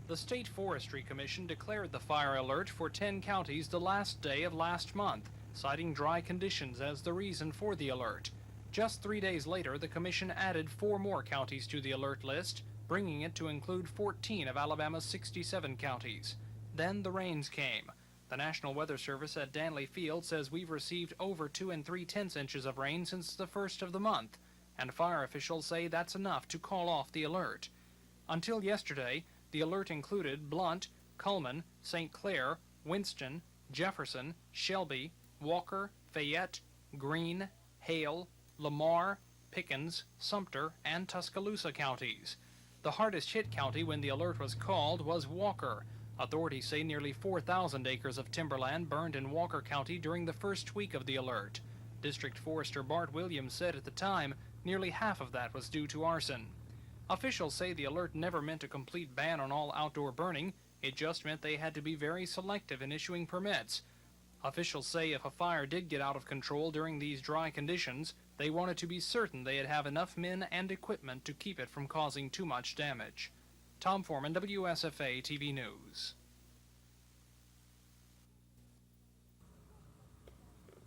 The State Forestry Commission declared the fire alert for 10 counties the last day of last month, citing dry conditions as the reason for the alert. Just 3 days later, the commission added 4 more counties to the alert list, bringing it to include 14 of Alabama's 67 counties. Then the rains came. The National Weather Service at Danley Field says we've received over 2 3/10 inches of rain since the first of the month, and fire officials say that's enough to call off the alert. Until yesterday, the alert included Blount, Cullman, St. Clair, Winston, Jefferson, Shelby, Walker, Fayette, Greene, Hale, Lamar, Pickens, Sumter, and Tuscaloosa counties. The hardest hit county when the alert was called was Walker. Authorities say nearly 4,000 acres of timberland burned in Walker County during the first week of the alert. District Forester Bart Williams said at the time nearly half of that was due to arson. Officials say the alert never meant a complete ban on all outdoor burning. It just meant they had to be very selective in issuing permits. Officials say if a fire did get out of control during these dry conditions, they wanted to be certain they'd have enough men and equipment to keep it from causing too much damage. Tom Foreman, WSFA TV News.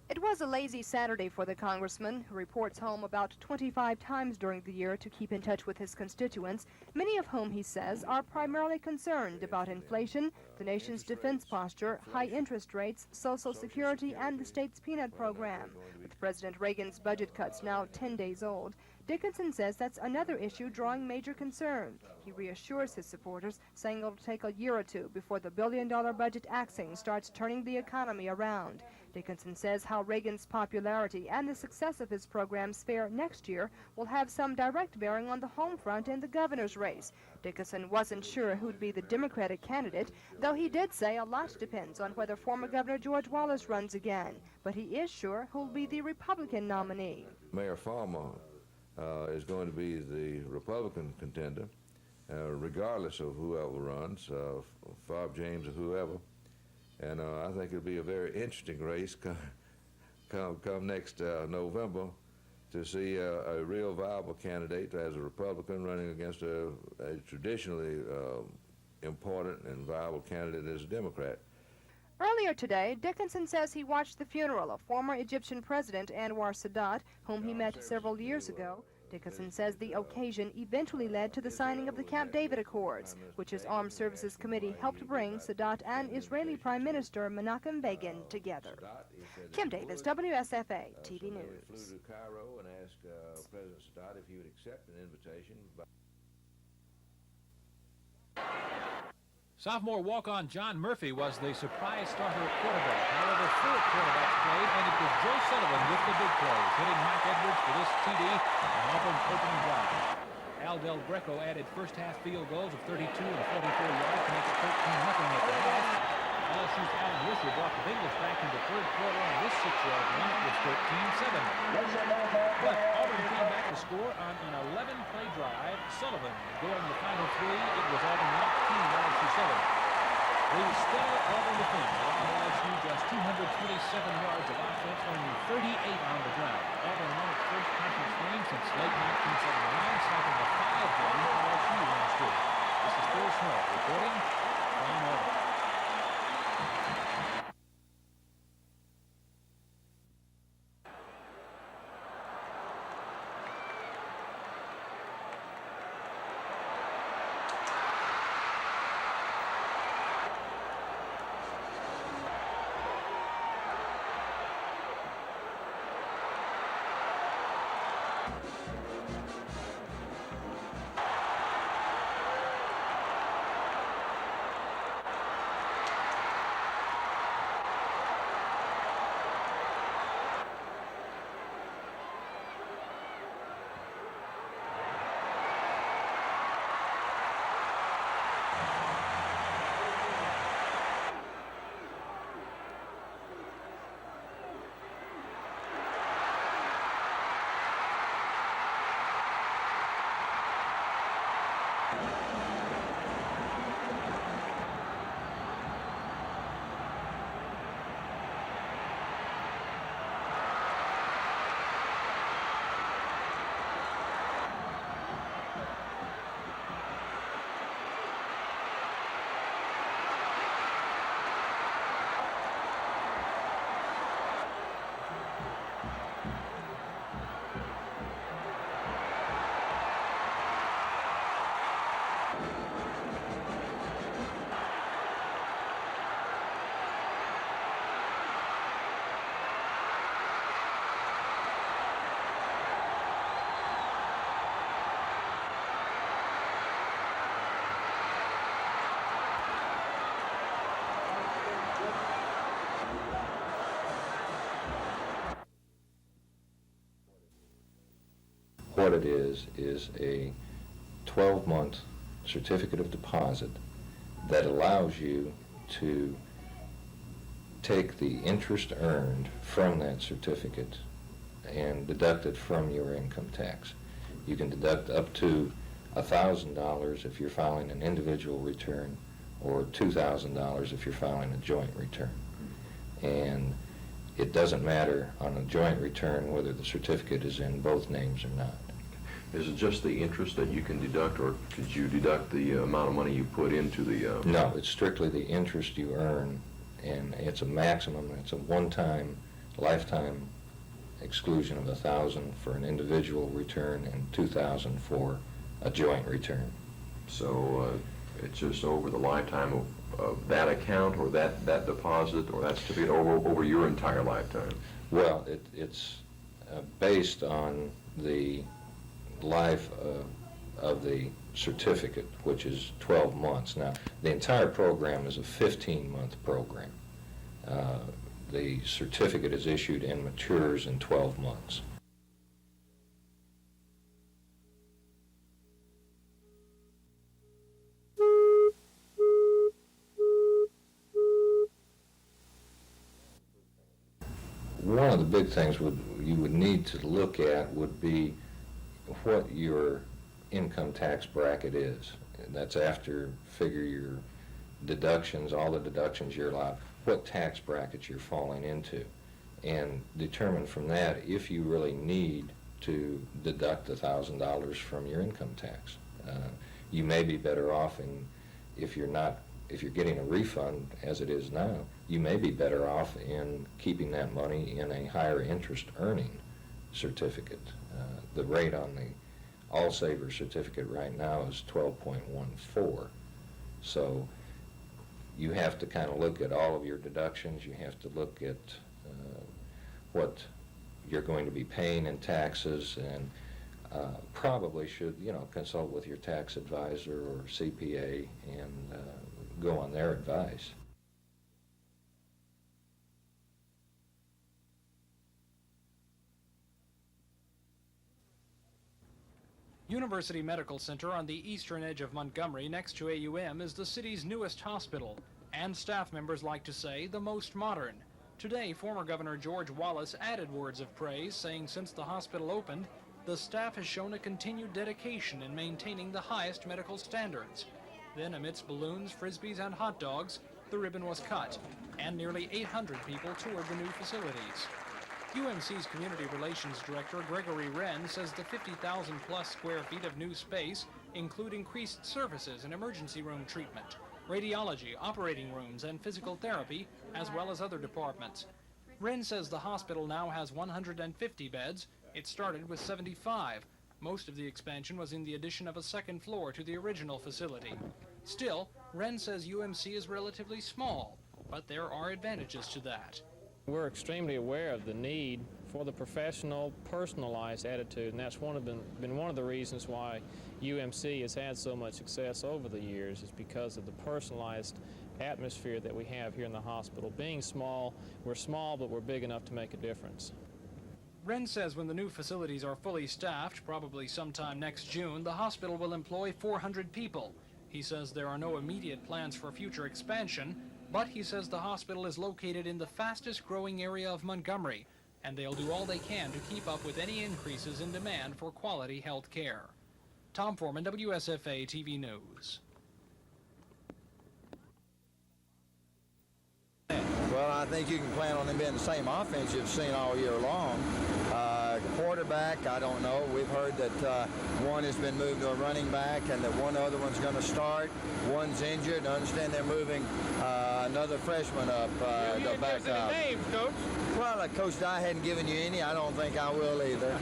It was a lazy Saturday for the congressman, who reports home about 25 times during the year to keep in touch with his constituents, many of whom, he says, are primarily concerned about inflation, the nation's defense posture, high interest rates, Social Security, and the state's peanut program. With President Reagan's budget cuts now 10 days old, Dickinson says that's another issue drawing major concern. He reassures his supporters, saying it'll take a year or two before the billion-dollar budget axing starts turning the economy around. Dickinson says how Reagan's popularity and the success of his programs fare next year will have some direct bearing on the home front in the governor's race. Dickinson wasn't sure who'd be the Democratic candidate, though he did say a lot depends on whether former Governor George Wallace runs again. But he is sure who'll be the Republican nominee. Mayor Farmer is going to be the Republican contender, regardless of whoever runs, Bob James or whoever. And I think it'll be a very interesting race come next November to see a real viable candidate as a Republican running against a traditionally important and viable candidate as a Democrat. Earlier today, Dickinson says he watched the funeral of former Egyptian President Anwar Sadat, whom he met several years ago. Dickinson says the occasion eventually led to the signing of the Camp David Accords, which his Armed Services Committee helped bring Sadat and Israeli Prime Minister Menachem Begin together. Kim Davis, WSFA TV News. Flew to Cairo and asked President Sadat if he would accept an invitation. Sophomore walk-on John Murphy was the surprise starter at quarterback. However, 4 quarterbacks played, and it was Joe Sullivan with the big plays, hitting Mike Edwards for this TD and Auburn's opening drive. Al Del Greco added first-half field goals of 32 and 44 yards to make it 13-0 at the half. LSU's Alan Wisher brought the Bengals back in the third quarter on this 6-yard run. It was 13-7. But Auburn came back to score on an 11-play drive. Sullivan going the final 3. It was Auburn 19, LSU 7. The stellar Auburn defense allowed LSU just 227 yards of offense, only 38 on the ground. Auburn won its first conference game since late 1979, snapping a 5-game LSU win streak. This is Phil Small reporting from Auburn. what it is a 12-month certificate of deposit that allows you to take the interest earned from that certificate and deduct it from your income tax. You can deduct up to $1,000 if you're filing an individual return, or $2,000 if you're filing a joint return. And it doesn't matter on a joint return whether the certificate is in both names or not. Is it just the interest that you can deduct, or could you deduct the amount of money you put into the... No, it's strictly the interest you earn, and it's a maximum. It's a one-time, lifetime exclusion of $1,000 for an individual return and $2,000 for a joint return. So it's just over the lifetime of that account, or that deposit, or that certificate over your entire lifetime? Well, it's based on the life of the certificate, which is 12 months. Now, the entire program is a 15-month program. The certificate is issued and matures in 12 months. One of the big things you would need to look at would be what your income tax bracket is. That's after figure your deductions, all the deductions you're allowed, what tax bracket you're falling into, and determine from that if you really need to deduct $1,000 from your income tax. You may be better off if you're getting a refund as it is now, you may be better off in keeping that money in a higher interest earning certificate. The rate on the All Savers certificate right now is 12.14. So you have to kind of look at all of your deductions. You have to look at what you're going to be paying in taxes, and probably should, consult with your tax advisor or CPA and go on their advice. University Medical Center on the eastern edge of Montgomery next to AUM is the city's newest hospital, and staff members like to say the most modern. Today, former Governor George Wallace added words of praise, saying since the hospital opened, the staff has shown a continued dedication in maintaining the highest medical standards. Then, amidst balloons, frisbees, and hot dogs, the ribbon was cut, and nearly 800 people toured the new facilities. UMC's Community Relations Director Gregory Wren says the 50,000-plus square feet of new space include increased services and emergency room treatment, radiology, operating rooms, and physical therapy, as well as other departments. Wren says the hospital now has 150 beds. It started with 75. Most of the expansion was in the addition of a second floor to the original facility. Still, Wren says UMC is relatively small, but there are advantages to that. We're extremely aware of the need for the professional, personalized attitude, and that's been one of the reasons why UMC has had so much success over the years, is because of the personalized atmosphere that we have here in the hospital. Being small, we're small, but we're big enough to make a difference. Wren says when the new facilities are fully staffed, probably sometime next June, the hospital will employ 400 people. He says there are no immediate plans for future expansion, but he says the hospital is located in the fastest growing area of Montgomery, and they'll do all they can to keep up with any increases in demand for quality health care. Tom Foreman, WSFA TV News. Well, I think you can plan on them being the same offense you've seen all year long. Quarterback, I don't know. We've heard that one has been moved to a running back and that one other one's going to start. One's injured. I understand they're moving another freshman up. You didn't give us any names, Coach. Well, Coach Dye hadn't given you any. I don't think I will either.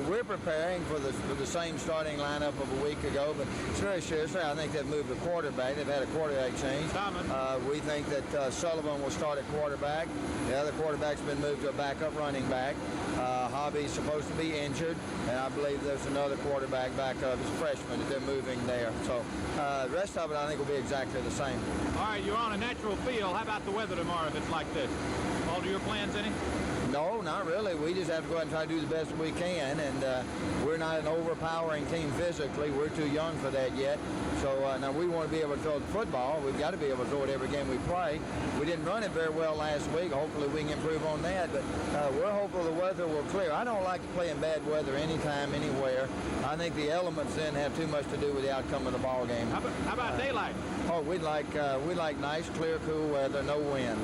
We're preparing for the same starting lineup of a week ago, but very seriously, I think they've moved the quarterback. They've had a quarterback change. We think that Sullivan will start at quarterback. The other quarterback's been moved to a backup running back. Hobby's supposed to be injured, and I believe there's another quarterback backup as a freshman that they're moving there. So the rest of it, I think, will be exactly the same. All right, you're on a natural field. How about the weather tomorrow if it's like this? Alter your plans any? No, not really. We just have to go out and try to do the best we can, and we're not an overpowering team physically. We're too young for that yet. So now we want to be able to throw the football. We've got to be able to throw it every game we play. We didn't run it very well last week. Hopefully we can improve on that, but we're hopeful the weather will clear. I don't like to play in bad weather anytime, anywhere. I think the elements then have too much to do with the outcome of the ball game. How about daylight? Oh, we'd like nice, clear, cool weather, no wind.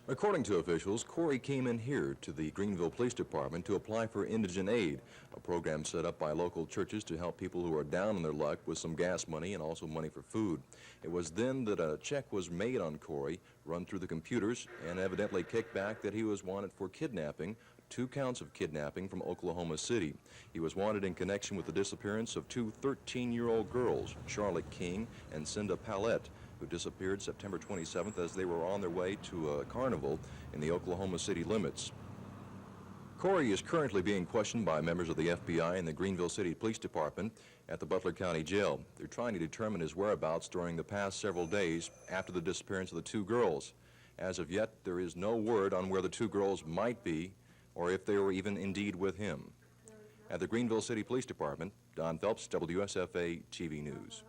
According to officials, Corey came in here to the Greenville Police Department to apply for indigent aid, a program set up by local churches to help people who are down on their luck with some gas money and also money for food. It was then that a check was made on Corey, run through the computers, and evidently kicked back that he was wanted for kidnapping, 2 counts of kidnapping from Oklahoma City. He was wanted in connection with the disappearance of 2 13-year-old girls, Charlotte King and Cinda Pallette, who disappeared September 27th as they were on their way to a carnival in the Oklahoma City limits. Corey is currently being questioned by members of the FBI and the Greenville City Police Department at the Butler County Jail. They're trying to determine his whereabouts during the past several days after the disappearance of the 2 girls. As of yet, there is no word on where the 2 girls might be or if they were even indeed with him. At the Greenville City Police Department, Don Phelps, WSFA TV News.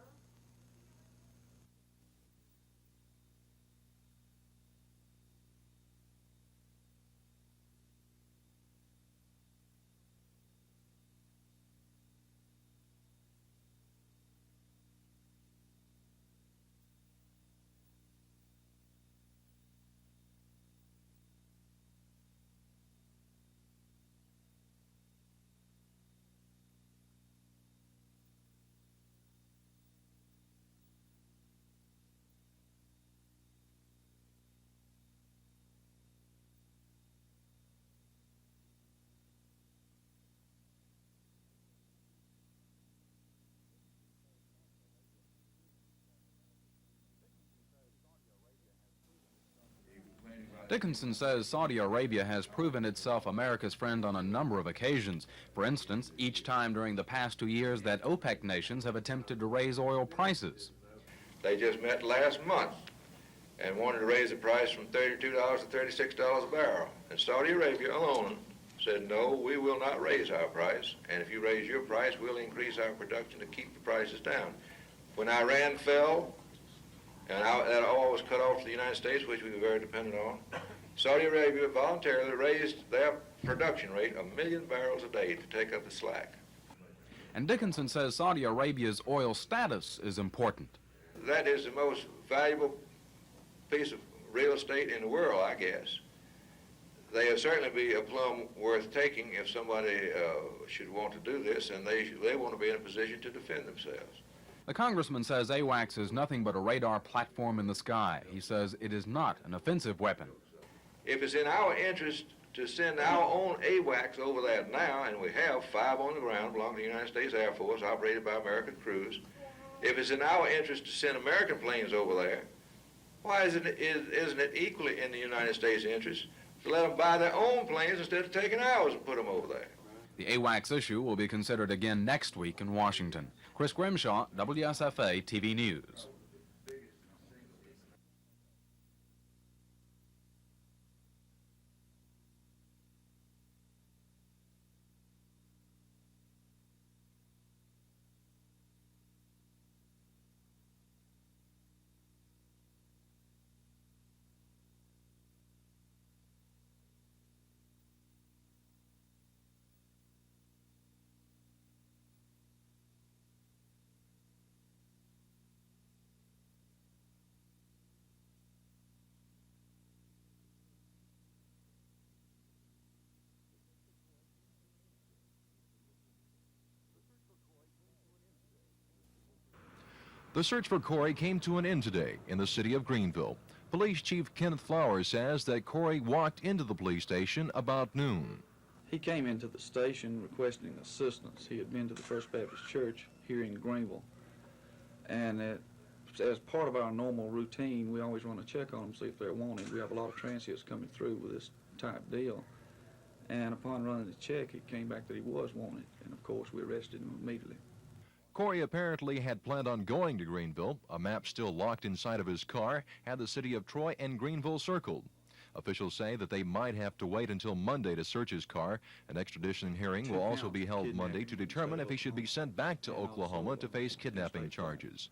Dickinson says Saudi Arabia has proven itself America's friend on a number of occasions. For instance, each time during the past 2 years that OPEC nations have attempted to raise oil prices. They just met last month and wanted to raise the price from $32 to $36 a barrel. And Saudi Arabia alone said, no, we will not raise our price. And if you raise your price, we'll increase our production to keep the prices down. When Iran fell, and that oil was cut off to the United States, which we were very dependent on, Saudi Arabia voluntarily raised their production rate 1 million barrels a day to take up the slack. And Dickinson says Saudi Arabia's oil status is important. That is the most valuable piece of real estate in the world, I guess. They'll certainly be a plum worth taking if somebody should want to do this, and they want to be in a position to defend themselves. The congressman says AWACS is nothing but a radar platform in the sky. He says it is not an offensive weapon. If it's in our interest to send our own AWACS over there now, and we have 5 on the ground belonging to the United States Air Force, operated by American crews, if it's in our interest to send American planes over there, why isn't it equally in the United States' interest to let them buy their own planes instead of taking ours and put them over there? The AWACS issue will be considered again next week in Washington. Chris Grimshaw, WSFA TV News. The search for Corey came to an end today in the city of Greenville. Police Chief Kenneth Flowers says that Corey walked into the police station about noon. He came into the station requesting assistance. He had been to the First Baptist Church here in Greenville. And as part of our normal routine, we always run a check on them, see if they're wanted. We have a lot of transients coming through with this type deal. And upon running the check, it came back that he was wanted. And of course, we arrested him immediately. Corey apparently had planned on going to Greenville. A map still locked inside of his car had the city of Troy and Greenville circled. Officials say that they might have to wait until Monday to search his car. An extradition hearing will also be held Monday to determine if he should be sent back to Oklahoma to face kidnapping charges.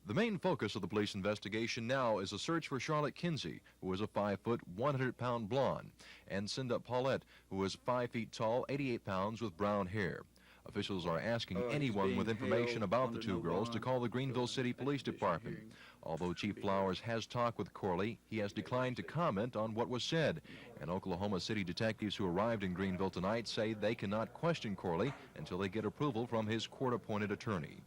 The main focus of the police investigation now is a search for Charlotte Kinsey, who is a 5-foot, 100-pound blonde, and Cinda Paulette, who is 5 feet tall, 88 pounds with brown hair. Officials are asking anyone with information about the two girls to call the Greenville City Police Department. Although Chief Flowers has talked with Corley, he has declined to comment on what was said. And Oklahoma City detectives who arrived in Greenville tonight say they cannot question Corley until they get approval from his court-appointed attorney.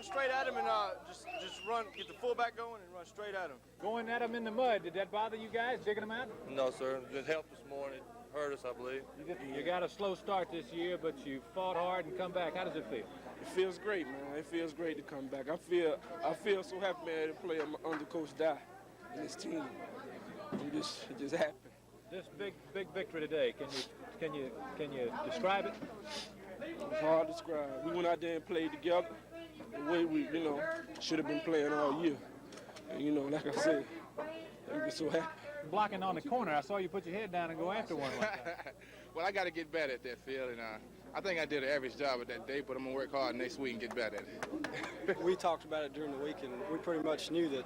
Straight at him and just run, get the fullback going and run straight at him. Going at him in the mud, did that bother you guys, digging him out? No, sir. It helped us more and it hurt us, I believe. You got a slow start this year, but you fought hard and come back. How does it feel? It feels great, man. It feels great to come back. I feel so happy, man, to play under Coach Dye and his team. It just happened. This big victory today, can you describe it? It's hard to describe. We went out there and played together the way we, should have been playing all year. And, like I said, we were so happy. Blocking on the corner, I saw you put your head down and go after one like that. Well, I got to get better at that field, and I think I did an average job at that day, but I'm going to work hard next week and get better at it. We talked about it during the week, and we pretty much knew that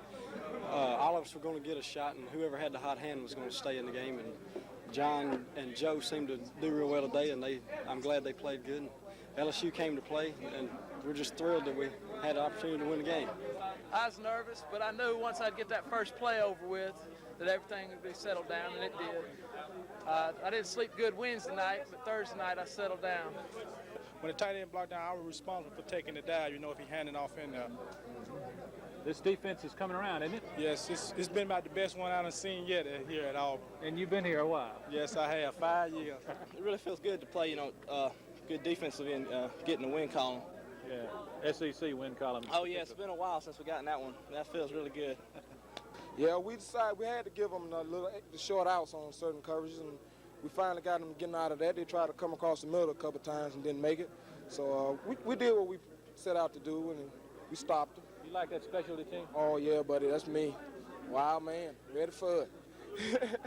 all of us were going to get a shot, and whoever had the hot hand was going to stay in the game. And John and Joe seemed to do real well today, and I'm glad they played good. And LSU came to play, and we're just thrilled that we had the opportunity to win the game. I was nervous, but I knew once I'd get that first play over with that everything would be settled down, and it did. I didn't sleep good Wednesday night, but Thursday night I settled down. When the tight end blocked down, I was responsible for taking the dive, if he handed off in there. This defense is coming around, isn't it? Yes, it's been about the best one I've seen yet here at Auburn. And you've been here a while? Yes, I have, 5 years. It really feels good to play, good defensively and getting the win column. Yeah, SEC win column. Oh, yeah, it's been a while since we gotten that one. That feels really good. Yeah, we decided we had to give them the short outs on certain coverages, and we finally got them getting out of that. They tried to come across the middle a couple of times and didn't make it. So we did what we set out to do, and we stopped them. You like that specialty team? Oh, yeah, buddy, that's me. Wild man, ready for it.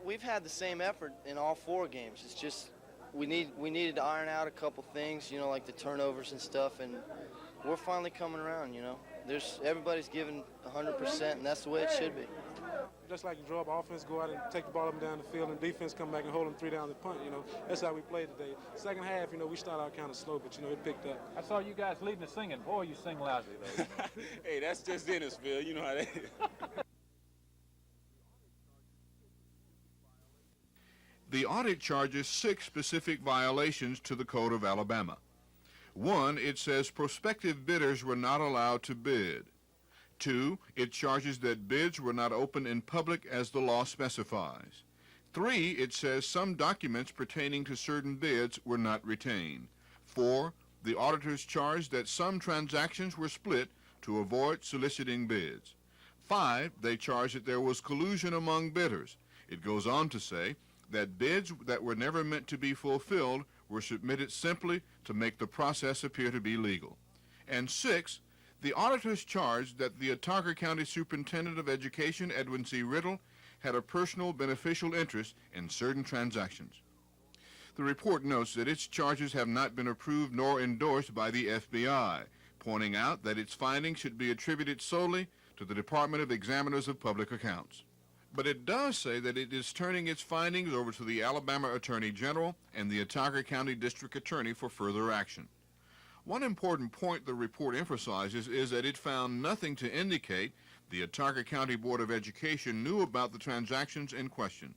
We've had the same effort in all 4 games. It's just we needed to iron out a couple things, like the turnovers and stuff, and we're finally coming around, Everybody's giving 100%, and that's the way it should be. just like you draw up offense, go out and take the ball up and down the field, and defense come back and hold them 3 down the punt. That's how we played today. Second half, we start out kind of slow, but it picked up. I saw you guys leading the singing. Boy, you sing lousy though. Hey, that's just Dennisville. You know how that is. The audit charges 6 specific violations to the Code of Alabama. 1, it says prospective bidders were not allowed to bid. 2, it charges that bids were not open in public as the law specifies. 3, it says some documents pertaining to certain bids were not retained. 4, the auditors charged that some transactions were split to avoid soliciting bids. 5, they charged that there was collusion among bidders. It goes on to say that bids that were never meant to be fulfilled were submitted simply to make the process appear to be legal. And 6, the auditors charged that the Autauga County Superintendent of Education, Edwin C. Riddle, had a personal beneficial interest in certain transactions. The report notes that its charges have not been approved nor endorsed by the FBI, pointing out that its findings should be attributed solely to the Department of Examiners of Public Accounts. But it does say that it is turning its findings over to the Alabama Attorney General and the Autauga County District Attorney for further action. One important point the report emphasizes is that it found nothing to indicate the Autauga County Board of Education knew about the transactions in question.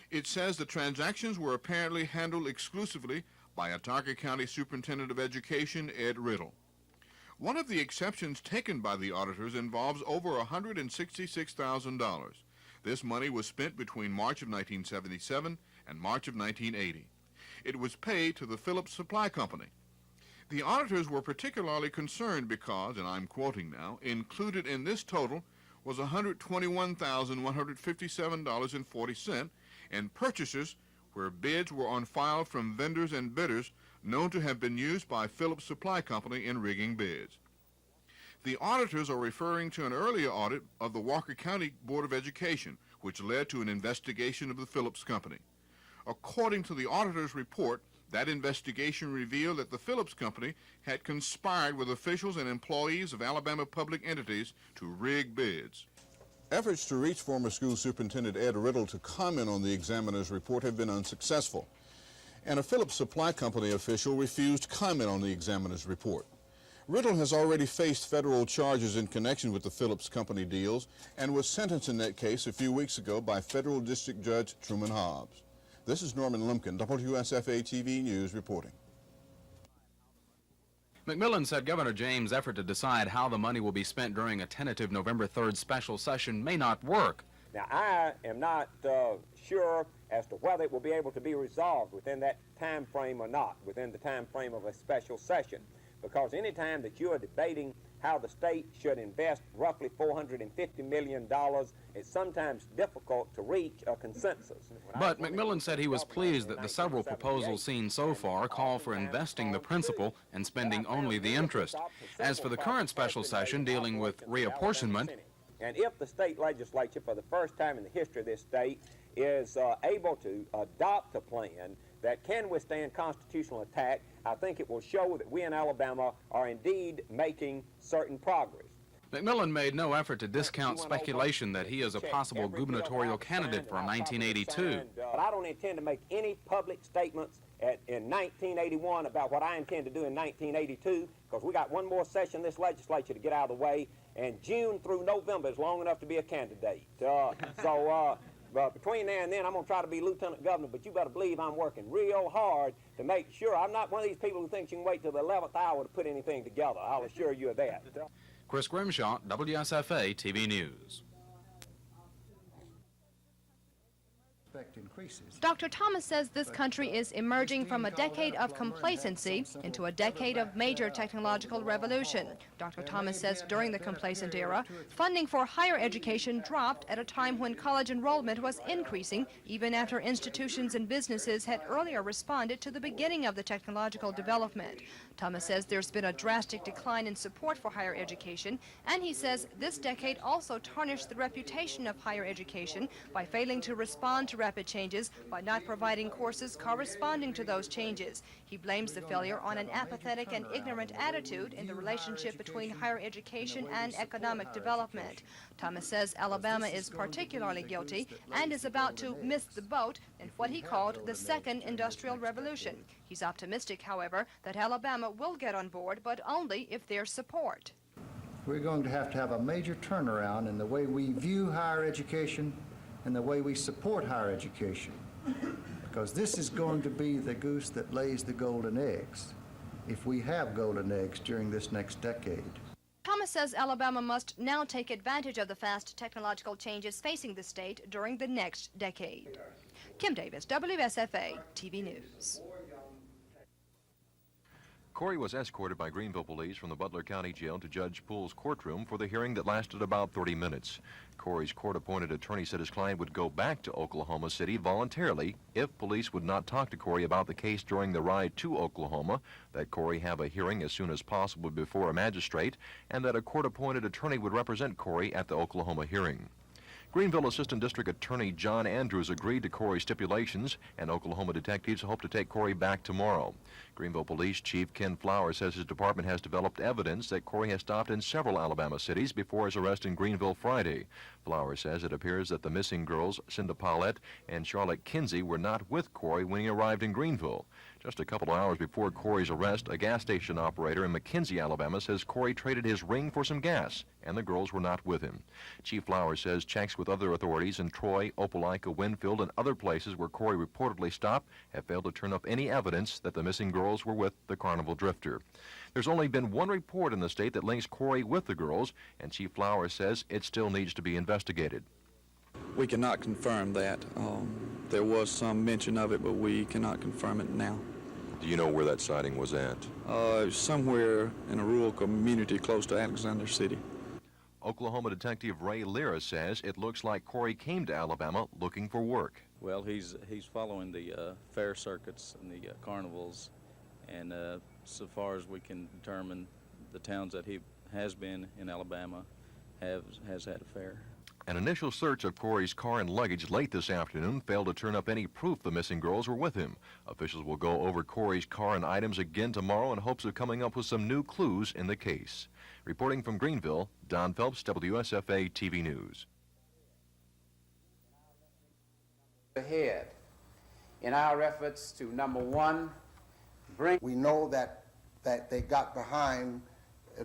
It says the transactions were apparently handled exclusively by Autauga County Superintendent of Education, Ed Riddle. One of the exceptions taken by the auditors involves over $166,000. This money was spent between March of 1977 and March of 1980. It was paid to the Phillips Supply Company. The auditors were particularly concerned because, and I'm quoting now, included in this total was $121,157.40 in purchases where bids were on file from vendors and bidders known to have been used by Phillips Supply Company in rigging bids. The auditors are referring to an earlier audit of the Walker County Board of Education, which led to an investigation of the Phillips Company. According to the auditor's report, that investigation revealed that the Phillips Company had conspired with officials and employees of Alabama public entities to rig bids. Efforts to reach former school superintendent Ed Riddle to comment on the examiner's report have been unsuccessful, and a Phillips Supply Company official refused comment on the examiner's report. Riddle has already faced federal charges in connection with the Phillips Company deals and was sentenced in that case a few weeks ago by Federal District Judge Truman Hobbs. This is Norman Lumpkin, WSFA TV News reporting. McMillan said Governor James' effort to decide how the money will be spent during a tentative November 3rd special session may not work. Now, I am not sure as to whether it will be able to be resolved within that time frame or not, within the time frame of a special session. Because any time that you are debating how the state should invest roughly $450 million, it's sometimes difficult to reach a consensus. But McMillan said he was pleased that the several proposals seen so far call for investing the principal and spending only the interest. As for the current special session dealing with reapportionment, and if the state legislature, for the first time in the history of this state, is able to adopt a plan that can withstand constitutional attack, I think it will show that we in Alabama are indeed making certain progress. McMillan made no effort to discount speculation that he is a possible gubernatorial candidate for 1982. But I don't intend to make any public statements in 1981 about what I intend to do in 1982, because we got one more session of this legislature to get out of the way, and June through November is long enough to be a candidate. But between now and then, I'm going to try to be lieutenant governor, but you better believe I'm working real hard to make sure. I'm not one of these people who thinks you can wait till the 11th hour to put anything together. I'll assure you of that. Chris Grimshaw, WSFA TV News. Increases. Dr. Thomas says this country is emerging from a decade of complacency into a decade of major technological revolution. Dr. Thomas says during the complacent era, funding for higher education dropped at a time when college enrollment was increasing, even after institutions and businesses had earlier responded to the beginning of the technological development. Thomas says there's been a drastic decline in support for higher education, and he says this decade also tarnished the reputation of higher education by failing to respond to rapid changes by not providing courses corresponding to those changes. He blames the failure on an apathetic and ignorant attitude in the relationship between higher education and economic development. Thomas says Alabama is particularly guilty and is about to miss the boat in what he called the second industrial revolution. He's optimistic, however, that Alabama will get on board, but only if there's support. We're going to have a major turnaround in the way we view higher education and the way we support higher education, because this is going to be the goose that lays the golden eggs, if we have golden eggs during this next decade. Thomas says Alabama must now take advantage of the fast technological changes facing the state during the next decade. Kim Davis, WSFA TV News. Corey was escorted by Greenville police from the Butler County Jail to Judge Poole's courtroom for the hearing that lasted about 30 minutes. Corey's court-appointed attorney said his client would go back to Oklahoma City voluntarily if police would not talk to Corey about the case during the ride to Oklahoma, that Corey have a hearing as soon as possible before a magistrate, and that a court-appointed attorney would represent Corey at the Oklahoma hearing. Greenville Assistant District Attorney John Andrews agreed to Corey's stipulations, and Oklahoma detectives hope to take Corey back tomorrow. Greenville Police Chief Ken Flowers says his department has developed evidence that Corey has stopped in several Alabama cities before his arrest in Greenville Friday. Flowers says it appears that the missing girls, Cinda Paulette and Charlotte Kinsey, were not with Corey when he arrived in Greenville. Just a couple of hours before Corey's arrest, a gas station operator in McKenzie, Alabama, says Corey traded his ring for some gas, and the girls were not with him. Chief Flowers says checks with other authorities in Troy, Opelika, Winfield, and other places where Corey reportedly stopped have failed to turn up any evidence that the missing girls were with the Carnival Drifter. There's only been one report in the state that links Corey with the girls, and Chief Flowers says it still needs to be investigated. We cannot confirm that. There was some mention of it, but we cannot confirm it now. Do you know where that sighting was at? Somewhere in a rural community close to Alexander City. Oklahoma Detective Ray Lira says it looks like Corey came to Alabama looking for work. Well, he's following the fair circuits and the carnivals, and so far as we can determine, the towns that he has been in Alabama has had a fair. An initial search of Corey's car and luggage late this afternoon failed to turn up any proof the missing girls were with him. Officials will go over Corey's car and items again tomorrow in hopes of coming up with some new clues in the case. Reporting from Greenville, Don Phelps, WSFA TV News. Ahead in our efforts to, number one, We know that they got behind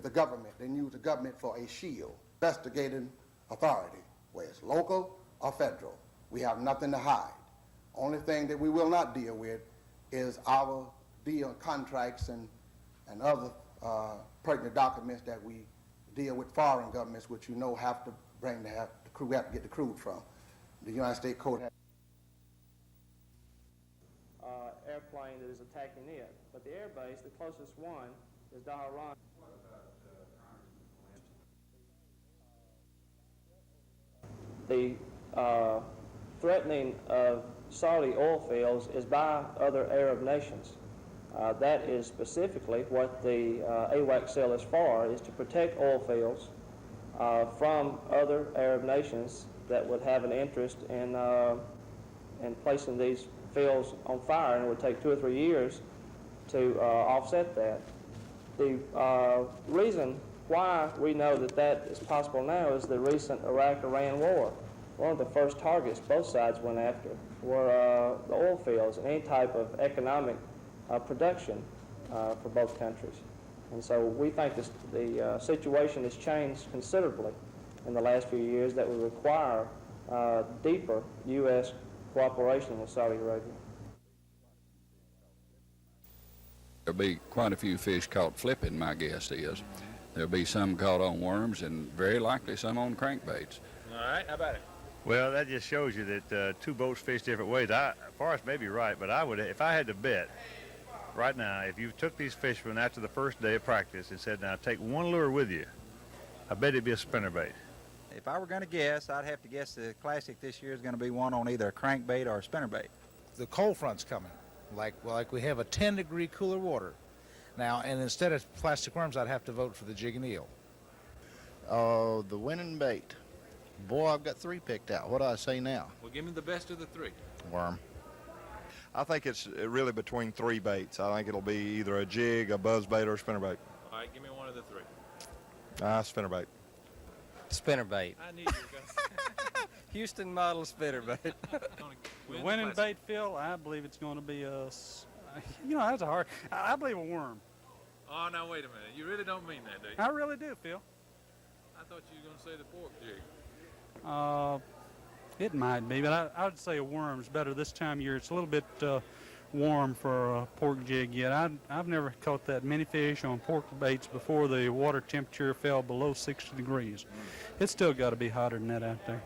the government. They used the government for a shield. Investigating authority, whether it's local or federal. We have nothing to hide. Only thing that we will not deal with is our deal contracts and other pertinent documents that we deal with foreign governments, which you know have to bring the crew, we have to get the crude from. The United States Code has airplane that is attacking it. But the air base, the closest one, is Dhahran. The threatening of Saudi oil fields is by other Arab nations. That is specifically what the AWAC cell is for, is to protect oil fields from other Arab nations that would have an interest in placing these fields on fire, and it would take 2 or 3 years to offset that. The reason why we know that that is possible now is the recent Iraq-Iran war. One of the first targets both sides went after were the oil fields and any type of economic production for both countries. And so we think the situation has changed considerably in the last few years that would require deeper U.S. cooperation with Saudi Arabia. There'll be quite a few fish caught flipping, my guess is. There'll be some caught on worms and very likely some on crankbaits. All right, how about it? Well, that just shows you that two boats fish different ways. Forrest may be right, but I would, if I had to bet right now, if you took these fishermen after the first day of practice and said, now take one lure with you, I bet it'd be a spinnerbait. If I were going to guess, I'd have to guess the classic this year is going to be one on either a crankbait or a spinnerbait. The cold front's coming. Like we have a 10-degree cooler water now, and instead of plastic worms, I'd have to vote for the jig and eel. The winning bait. Boy, I've got 3 picked out. What do I say now? Well, give me the best of the 3. Worm. I think it's really between 3 baits. I think it'll be either a jig, a buzzbait, or a spinnerbait. All right, give me one of the 3. Spinnerbait. Spinnerbait. I knew you were going Houston model spinnerbait. to Winning bait, Phil, I believe it's going to be a, that's a hard, I believe a worm. Oh, now wait a minute. You really don't mean that, do you? I really do, Phil. I thought you were going to say the pork jig. It might be, but I would say a worm's better this time of year. It's a little bit warm for a pork jig yet. I've never caught that many fish on pork baits before the water temperature fell below 60 degrees. It's still got to be hotter than that out there.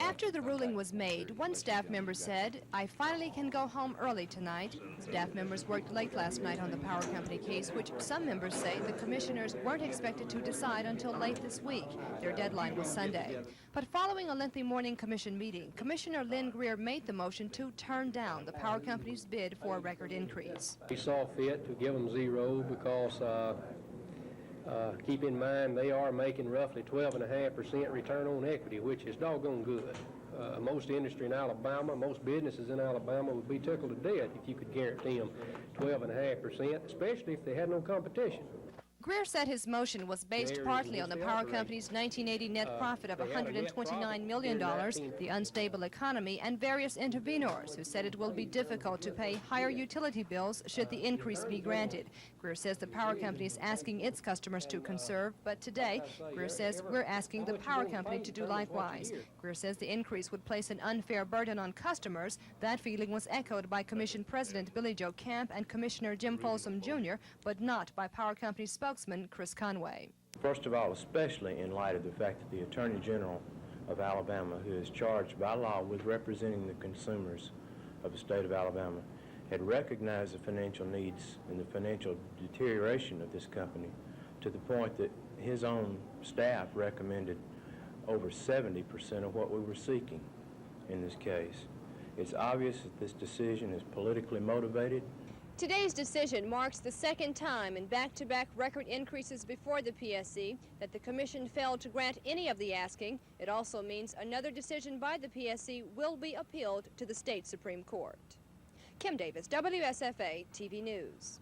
After the ruling was made, one staff member said, "I finally can go home early tonight." Staff members worked late last night on the power company case, which some members say the commissioners weren't expected to decide until late this week. Their deadline was Sunday. But following a lengthy morning commission meeting, Commissioner Lynn Greer made the motion to turn down the power company's bid for a record increase. We saw fit to give them 0 because keep in mind, they are making roughly 12.5% return on equity, which is doggone good. Most industry in Alabama, most businesses in Alabama would be tickled to death if you could guarantee them 12.5%, especially if they had no competition. Greer said his motion was based partly on the power company's 1980 net profit of $129 million, the unstable economy, and various intervenors who said it will be difficult to pay higher utility bills should the increase be granted. Greer says the power company is asking its customers to conserve, but today, Greer says we're asking the power company to do likewise. Greer says the increase would place an unfair burden on customers. That feeling was echoed by Commission President Billy Joe Camp and Commissioner Jim Folsom Jr., but not by power company spokesman Chris Conway. First of all, especially in light of the fact that the Attorney General of Alabama, who is charged by law with representing the consumers of the state of Alabama, had recognized the financial needs and the financial deterioration of this company to the point that his own staff recommended over 70% of what we were seeking in this case. It's obvious that this decision is politically motivated. Today's decision marks the second time in back-to-back record increases before the PSC that the Commission failed to grant any of the asking. It also means another decision by the PSC will be appealed to the state Supreme Court. Kim Davis, WSFA TV News.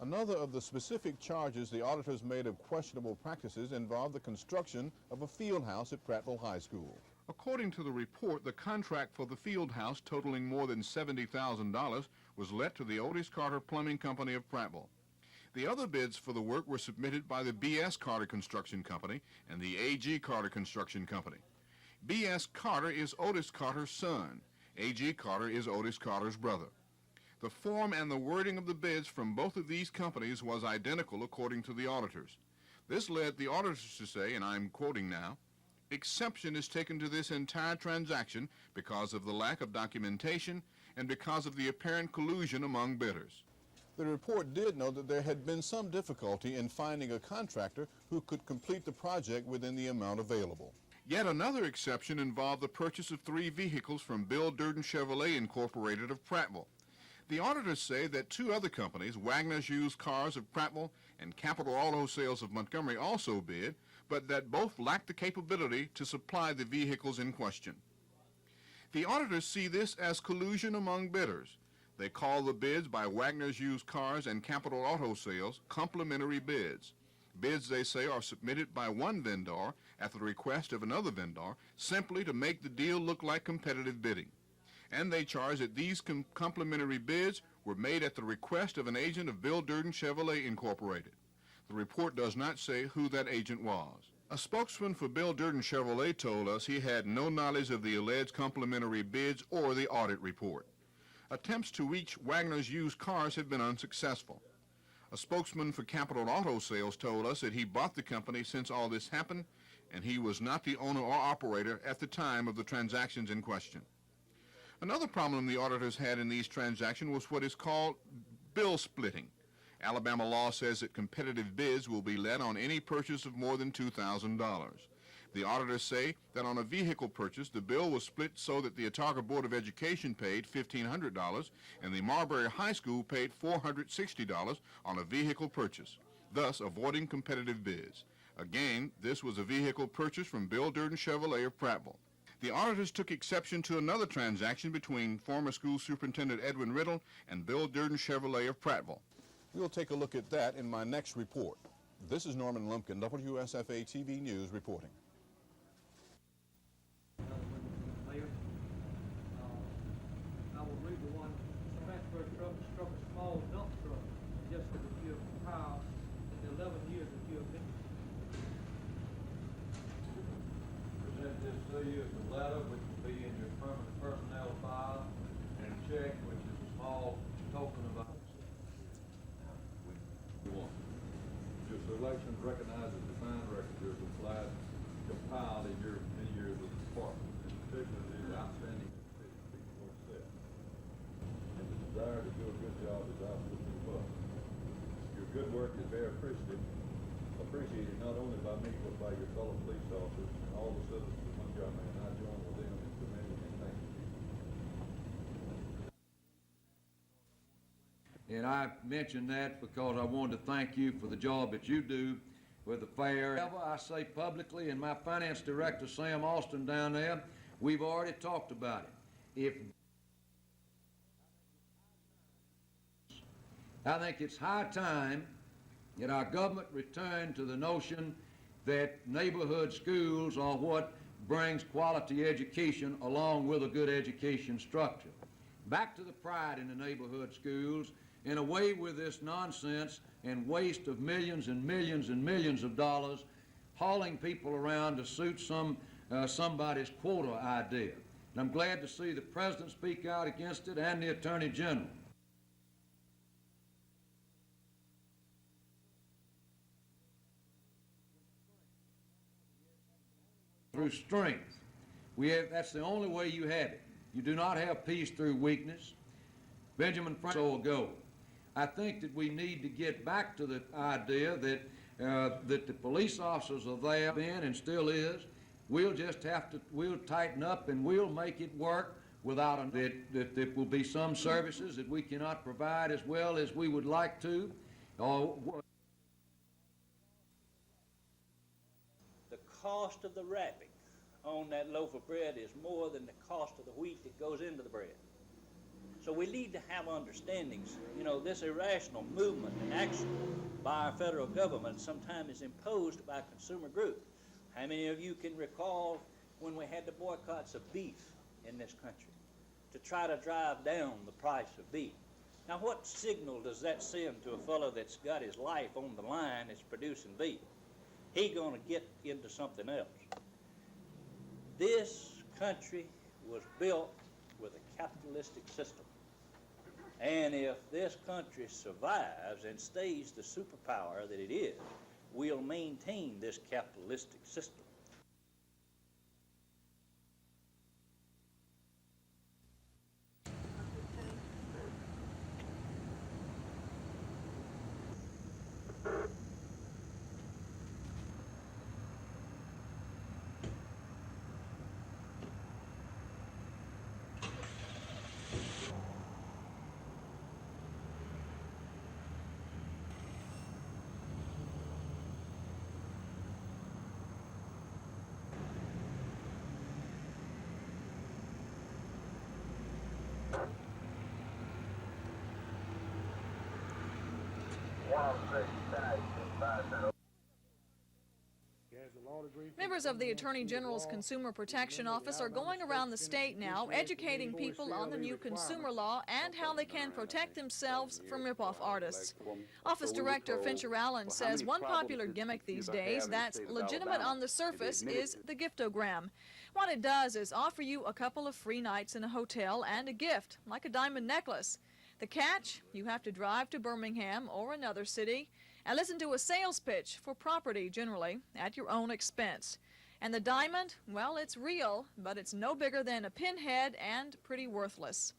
Another of the specific charges the auditors made of questionable practices involved the construction of a field house at Prattville High School. According to the report, the contract for the field house, totaling more than $70,000, was let to the Otis Carter Plumbing Company of Prattville. The other bids for the work were submitted by the B.S. Carter Construction Company and the A.G. Carter Construction Company. B.S. Carter is Otis Carter's son. A.G. Carter is Otis Carter's brother. The form and the wording of the bids from both of these companies was identical according to the auditors. This led the auditors to say, and I'm quoting now, "Exception is taken to this entire transaction because of the lack of documentation and because of the apparent collusion among bidders." The report did note that there had been some difficulty in finding a contractor who could complete the project within the amount available. Yet another exception involved the purchase of 3 vehicles from Bill Durden Chevrolet Incorporated of Prattville. The auditors say that 2 other companies, Wagner's Used Cars of Prattville and Capital Auto Sales of Montgomery, also bid, but that both lacked the capability to supply the vehicles in question. The auditors see this as collusion among bidders. They call the bids by Wagner's Used Cars and Capital Auto Sales complimentary bids. Bids, they say, are submitted by one vendor at the request of another vendor simply to make the deal look like competitive bidding. And they charge that these complimentary bids were made at the request of an agent of Bill Durden Chevrolet Incorporated. The report does not say who that agent was. A spokesman for Bill Durden Chevrolet told us he had no knowledge of the alleged complimentary bids or the audit report. Attempts to reach Wagner's Used Cars have been unsuccessful. A spokesman for Capital Auto Sales told us that he bought the company since all this happened, and he was not the owner or operator at the time of the transactions in question. Another problem the auditors had in these transactions was what is called bill splitting. Alabama law says that competitive bids will be let on any purchase of more than $2,000. The auditors say that on a vehicle purchase, the bill was split so that the Autauga Board of Education paid $1,500 and the Marbury High School paid $460 on a vehicle purchase. thus avoiding competitive bids. Again, this was a vehicle purchased from Bill Durden Chevrolet of Prattville. The auditors took exception to another transaction between former school superintendent Edwin Riddle and Bill Durden Chevrolet of Prattville. We'll take a look at that in my next report. This is Norman Lumpkin, WSFA TV News reporting. Mayor, I will read the one transfer truck struck a small dump truck just for the few power in the 11 years that you have been. Present this to you as a letter which will be in your permanent personnel file, and a check which is a small token of our. Your selections recognizes the fine record you have applied, compiled in your many years with the department, and particularly the outstanding success. And the desire to do a good job is absolutely above. Your good work is very appreciated not only by me but by your fellow police officers and all the citizens of Montgomery, and I join with them in commending and thanking you. And I mention that because I wanted to thank you for the job that you do with the fair. I say publicly, and my finance director, Sam Austin, down there, we've already talked about it. I think it's high time that our government return to the notion that neighborhood schools are what brings quality education along with a good education structure. Back to the pride in the neighborhood schools, and away with this nonsense and waste of millions and millions and millions of dollars hauling people around to suit somebody's quota idea. And I'm glad to see the President speak out against it and the Attorney General. Through strength. That's the only way you have it. You do not have peace through weakness. Benjamin Franklin so ago. I think that we need to get back to the idea that that the police officers are there then and still is. We'll just have to, we'll tighten up and we'll make it work without that there will be some services that we cannot provide as well as we would like to. The cost of the wrapping on that loaf of bread is more than the cost of the wheat that goes into the bread. So we need to have understandings. You know, this irrational movement and action by our federal government sometimes is imposed by consumer groups. How many of you can recall when we had the boycotts of beef in this country to try to drive down the price of beef? Now, what signal does that send to a fellow that's got his life on the line that's producing beef? He's going to get into something else. This country was built with a capitalistic system. And if this country survives and stays the superpower that it is, we'll maintain this capitalistic system. Members of the Attorney General's Consumer Protection Office are going around the state now educating people on the new consumer law and how they can protect themselves from ripoff artists. Office Director Fincher Allen says one popular gimmick these days that's legitimate on the surface is the giftogram. What it does is offer you a couple of free nights in a hotel and a gift, like a diamond necklace. The catch? You have to drive to Birmingham or another city and listen to a sales pitch for property, generally, at your own expense. And the diamond, well, it's real, but it's no bigger than a pinhead and pretty worthless.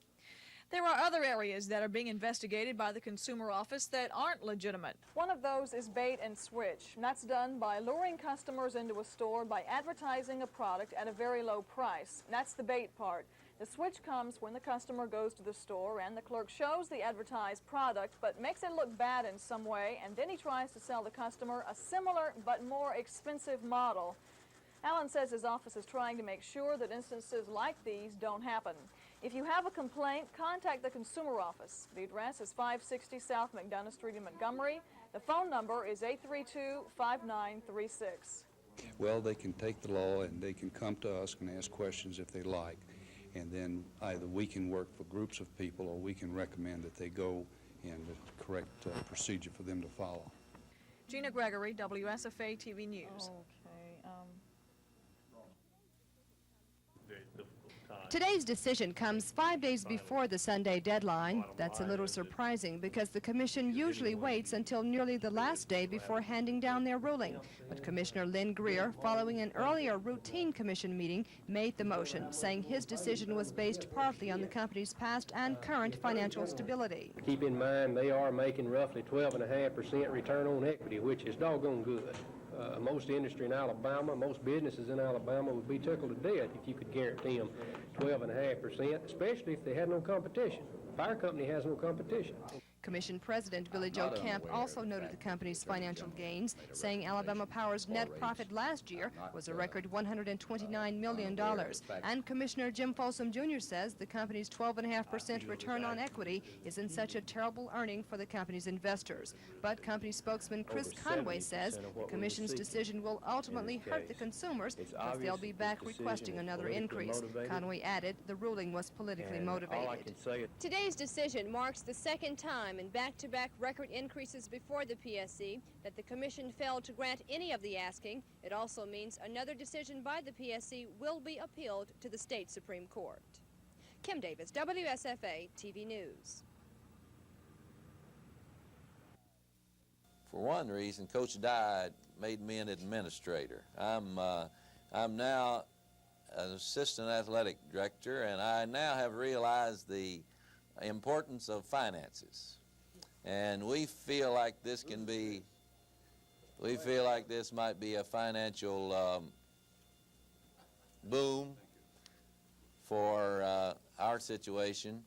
There are other areas that are being investigated by the Consumer Office that aren't legitimate. One of those is bait and switch. And that's done by luring customers into a store by advertising a product at a very low price. That's the bait part. The switch comes when the customer goes to the store and the clerk shows the advertised product but makes it look bad in some way, and then he tries to sell the customer a similar but more expensive model. Allen says his office is trying to make sure that instances like these don't happen. If you have a complaint, contact the consumer office. The address is 560 South McDonough Street in Montgomery. The phone number is 832-5936. Well, they can take the law and they can come to us and ask questions if they like. And then either we can work for groups of people or we can recommend that they go in the correct procedure for them to follow. Gina Gregory, WSFA TV News. Okay. Today's decision comes 5 days before the Sunday deadline. That's a little surprising because the Commission usually waits until nearly the last day before handing down their ruling. But Commissioner Lynn Greer, following an earlier routine Commission meeting, made the motion, saying his decision was based partly on the company's past and current financial stability. Keep in mind they are making roughly 12.5% return on equity, which is doggone good. Most industry in Alabama, most businesses in Alabama would be tickled to death if you could guarantee them 12.5%, especially if they had no competition. Fire company has no competition. Commission President Billy Joe Kemp also noted the company's financial gains, saying Alabama Power's net profit last year was a record $129 million. And Commissioner Jim Folsom Jr. says the company's 12.5% return on equity isn't such a terrible earning for the company's investors. But company spokesman Chris Conway says the Commission's decision will ultimately hurt the consumers because they'll be back requesting another increase. Conway added the ruling was politically motivated. Today's decision marks the second time in back-to-back record increases before the PSC that the Commission failed to grant any of the asking. It also means another decision by the PSC will be appealed to the state Supreme Court. Kim Davis, WSFA TV News. For one reason, Coach Dye made me an administrator. I'm now an assistant athletic director, and I now have realized the importance of finances. And we feel like this might be a financial boom for our situation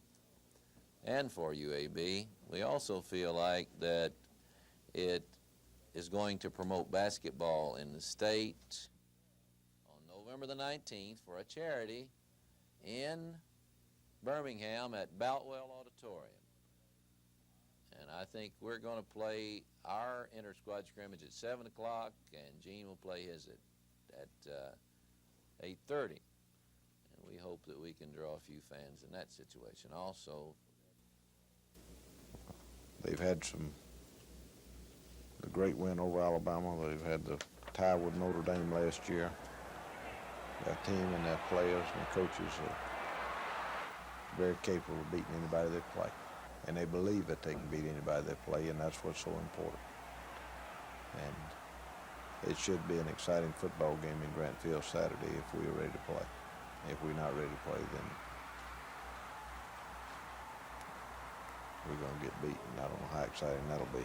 and for UAB. We also feel like that it is going to promote basketball in the state on November the 19th for a charity in Birmingham at Boutwell Auditorium. And I think we're going to play our inter-squad scrimmage at 7 o'clock, and Gene will play his at 8:30. And we hope that we can draw a few fans in that situation also. They've had the great win over Alabama. They've had the tie with Notre Dame last year. That team and their players and the coaches are very capable of beating anybody they play. And they believe that they can beat anybody they play, and that's what's so important. And it should be an exciting football game in Grant Field Saturday if we are ready to play. If we're not ready to play, then we're going to get beaten. I don't know how exciting that'll be.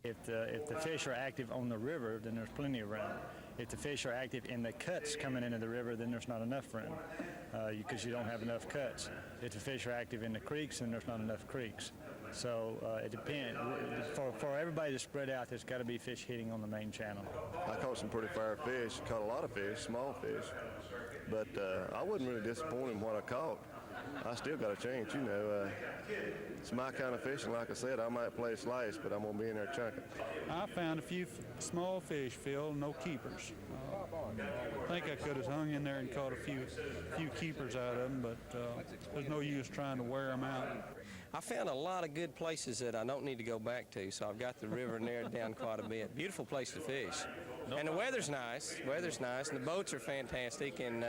If the fish are active on the river, then there's plenty of room. If the fish are active in the cuts coming into the river, then there's not enough room because you don't have enough cuts. If the fish are active in the creeks, then there's not enough creeks. So it depends. For everybody to spread out, there's got to be fish hitting on the main channel. I caught some pretty fair fish, caught a lot of fish, small fish, but I wasn't really disappointed in what I caught. I still got a chance, you know. It's my kind of fishing. Like I said, I might play a slice, but I'm going to be in there chunking. I found a few small fish, Phil, no keepers. I think I could have hung in there and caught a few keepers out of them, but there's no use trying to wear them out. I found a lot of good places that I don't need to go back to, so I've got the river narrowed down quite a bit. Beautiful place to fish. And the weather's nice, and the boats are fantastic, and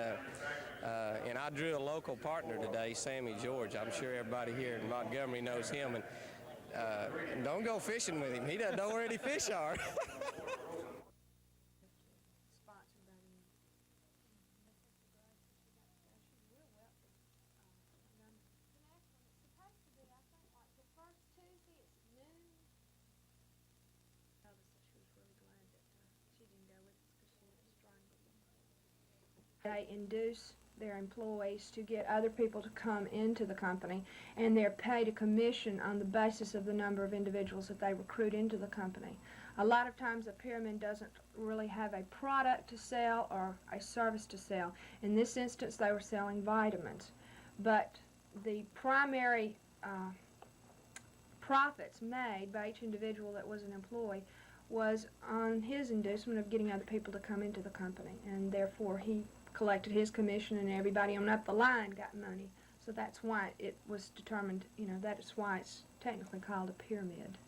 And I drew a local partner today, Sammy George. I'm sure everybody here in Montgomery knows him. And don't go fishing with him. He doesn't know where any fish are. They induce their employees to get other people to come into the company, and they're paid a commission on the basis of the number of individuals that they recruit into the company. A lot of times a pyramid doesn't really have a product to sell or a service to sell. In this instance, they were selling vitamins. But the primary profits made by each individual that was an employee was on his inducement of getting other people to come into the company, and therefore he collected his commission and everybody on up the line got money. So that's why it was determined, you know, that is why it's technically called a pyramid.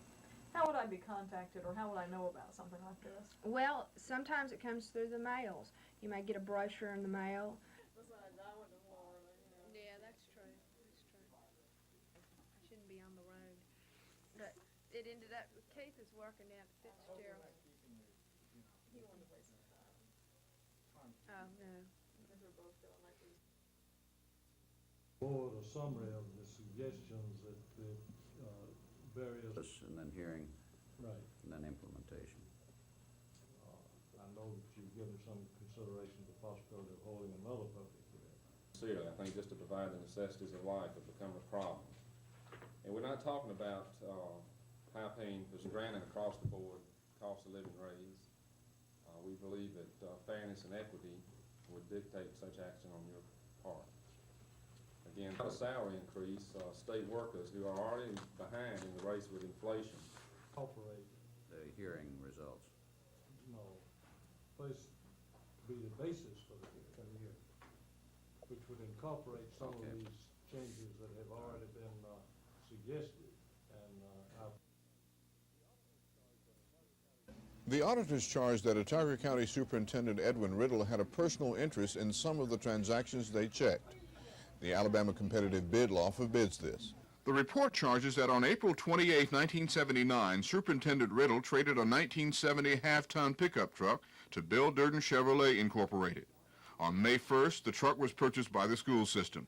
How would I be contacted, or how would I know about something like this? Well, sometimes it comes through the mails. You may get a brochure in the mail. Yeah, that's true. That's true. I shouldn't be on the road. But it ended up, Keith is working down at Fitzgerald. Oh, no. Board a summary of the suggestions that the various... And then hearing, right, and then implementation. I know that you've given some consideration to the possibility of holding another public hearing. Sincerely, I think just to provide the necessities of life have become a problem. And we're not talking about high-paying, because granting across the board cost of living raise. We believe that fairness and equity would dictate such action on your part. Again, not a salary increase, state workers who are already behind in the race with inflation. Incorporate. The hearing results. No, place to be the basis for the hearing, which would incorporate some of these changes that have already been suggested. And The auditors charged that Autauga County Superintendent Edwin Riddle had a personal interest in some of the transactions they checked. The Alabama competitive bid law forbids this. The report charges that on April 28, 1979, Superintendent Riddle traded a 1970 half-ton pickup truck to Bill Durden Chevrolet Incorporated. On May 1st, the truck was purchased by the school system.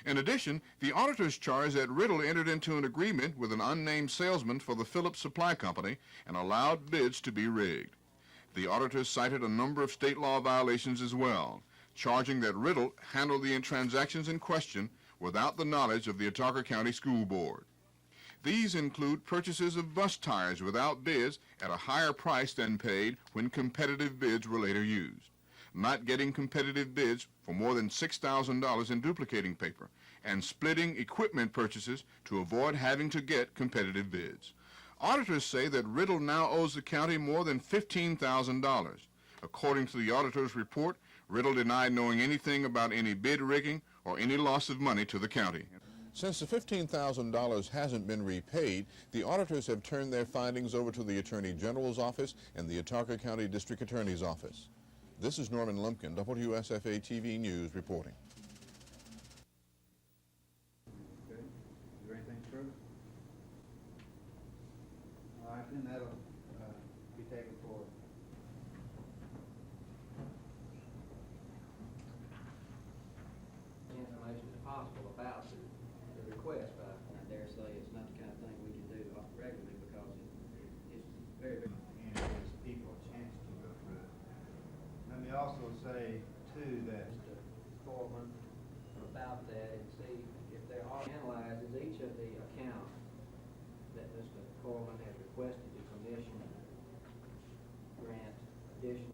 In addition, the auditors charge that Riddle entered into an agreement with an unnamed salesman for the Phillips Supply Company and allowed bids to be rigged. The auditors cited a number of state law violations as well, charging that Riddle handled the transactions in question without the knowledge of the Autauga County School Board. These include purchases of bus tires without bids at a higher price than paid when competitive bids were later used, not getting competitive bids for more than $6,000 in duplicating paper, and splitting equipment purchases to avoid having to get competitive bids. Auditors say that Riddle now owes the county more than $15,000. According to the auditor's report, Riddle denied knowing anything about any bid rigging or any loss of money to the county. Since the $15,000 hasn't been repaid, the auditors have turned their findings over to the Attorney General's office and the Autauga County District Attorney's office. This is Norman Lumpkin, WSFA TV News reporting. Okay. Is there anything further? All right, then that'll be taken forward. Information as possible about the request, but I dare say it's not the kind of thing we can do regularly because it's very, very... And gives people a chance to go through it. Let me also say, too, that Mr. Foreman about that and see if there are analyzes each of the accounts that Mr. Foreman has requested the commission grant additional.